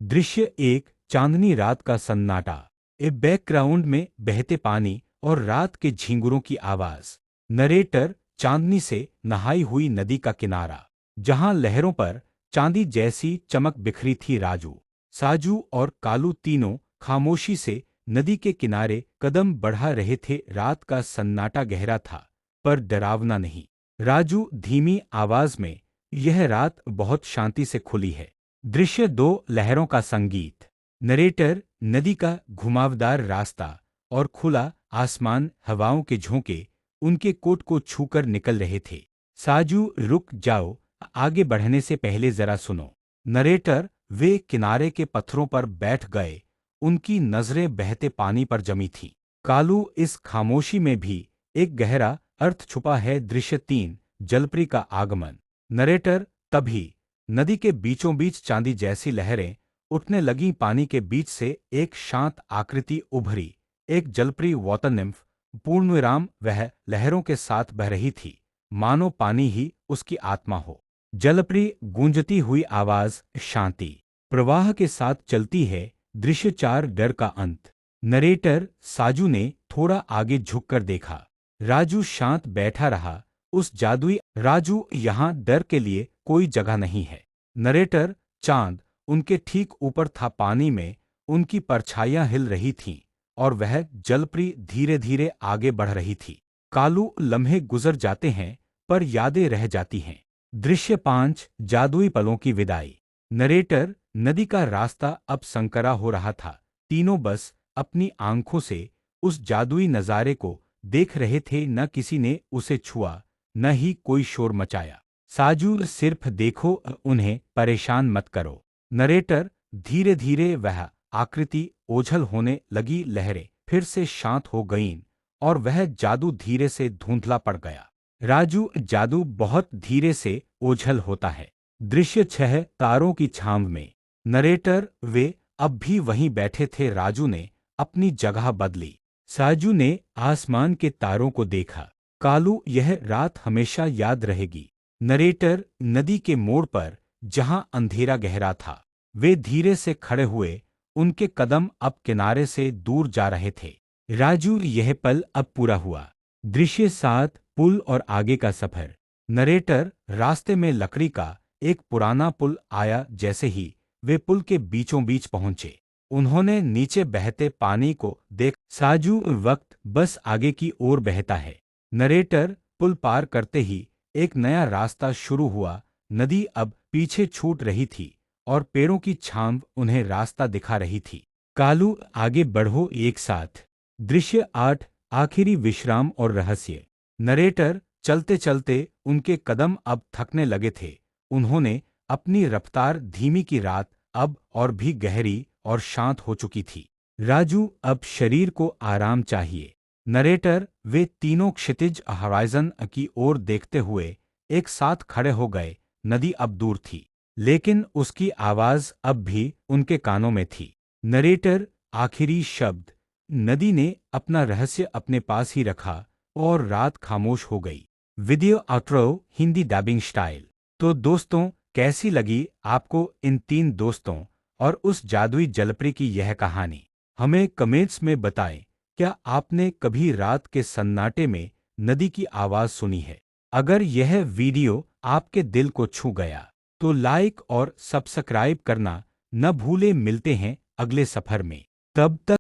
दृश्य एक, चांदनी रात का सन्नाटा। बैकग्राउंड में बहते पानी और रात के झींगुरों की आवाज। नरेटर, चांदनी से नहाई हुई नदी का किनारा, जहां लहरों पर चांदी जैसी चमक बिखरी थी। राजू, साजू और कालू तीनों खामोशी से नदी के किनारे कदम बढ़ा रहे थे। रात का सन्नाटा गहरा था, पर डरावना नहीं। राजू धीमी आवाज में, यह रात बहुत शांति से खुली है। दृश्य दो, लहरों का संगीत। नरेटर, नदी का घुमावदार रास्ता और खुला आसमान, हवाओं के झोंके उनके कोट को छूकर निकल रहे थे। साजू, रुक जाओ, आगे बढ़ने से पहले जरा सुनो। नरेटर, वे किनारे के पत्थरों पर बैठ गए, उनकी नजरें बहते पानी पर जमी थीं। कालू, इस खामोशी में भी एक गहरा अर्थ छुपा है। दृश्य तीन, जलपरी का आगमन। नरेटर, तभी नदी के बीचों बीच चांदी जैसी लहरें उठने लगीं। पानी के बीच से एक शांत आकृति उभरी, एक जलपरी वाटर निम्फ। पूर्णविराम, वह लहरों के साथ बह रही थी, मानो पानी ही उसकी आत्मा हो। जलपरी, गूंजती हुई आवाज, शांति प्रवाह के साथ चलती है। दृश्य चार, डर का अंत। नरेटर, साजू ने थोड़ा आगे झुककर देखा। राजू शांत बैठा रहा। उस जादुई राजू, यहाँ डर के लिए कोई जगह नहीं है। नरेटर, चांद उनके ठीक ऊपर था। पानी में उनकी परछाइयां हिल रही थीं और वह जलपरी धीरे धीरे आगे बढ़ रही थी। कालू, लम्हे गुजर जाते हैं पर यादें रह जाती हैं। दृश्य पांच, जादुई पलों की विदाई। नरेटर, नदी का रास्ता अब संकरा हो रहा था। तीनों बस अपनी आंखों से उस जादुई नजारे को देख रहे थे। न किसी ने उसे छुआ, न ही कोई शोर मचाया। साजू, सिर्फ देखो, उन्हें परेशान मत करो। नरेटर, धीरे धीरे वह आकृति ओझल होने लगी। लहरें फिर से शांत हो गईं और वह जादू धीरे से धुंधला पड़ गया। राजू, जादू बहुत धीरे से ओझल होता है। दृश्य छह, तारों की छांव में। नरेटर, वे अब भी वहीं बैठे थे। राजू ने अपनी जगह बदली। साजू ने आसमान के तारों को देखा। कालू, यह रात हमेशा याद रहेगी। नरेटर, नदी के मोड़ पर जहां अंधेरा गहरा था, वे धीरे से खड़े हुए। उनके कदम अब किनारे से दूर जा रहे थे। राजू, यह पल अब पूरा हुआ। दृश्य सात, पुल और आगे का सफर। नरेटर, रास्ते में लकड़ी का एक पुराना पुल आया। जैसे ही वे पुल के बीचों बीच पहुंचे, उन्होंने नीचे बहते पानी को देख। साजू, वक्त बस आगे की ओर बहता है। नरेटर, पुल पार करते ही एक नया रास्ता शुरू हुआ। नदी अब पीछे छूट रही थी और पेड़ों की छांव उन्हें रास्ता दिखा रही थी। कालू, आगे बढ़ो एक साथ। दृश्य आठ, आखिरी विश्राम और रहस्य। नरेटर, चलते चलते उनके कदम अब थकने लगे थे। उन्होंने अपनी रफ्तार धीमी की। रात अब और भी गहरी और शांत हो चुकी थी। राजू, अब शरीर को आराम चाहिए। नरेटर, वे तीनों क्षितिज हॉराइजन की ओर देखते हुए एक साथ खड़े हो गए। नदी अब दूर थी, लेकिन उसकी आवाज अब भी उनके कानों में थी। नरेटर, आखिरी शब्द। नदी ने अपना रहस्य अपने पास ही रखा और रात खामोश हो गई। Video outro, Hindi dubbing style. तो दोस्तों, कैसी लगी आपको इन तीन दोस्तों और उस जादुई जलपरी की यह कहानी? हमें कमेंट्स में बताएं। क्या आपने कभी रात के सन्नाटे में नदी की आवाज सुनी है? अगर यह वीडियो आपके दिल को छू गया, तो लाइक और सब्सक्राइब करना न भूलें। मिलते हैं अगले सफर में, तब तक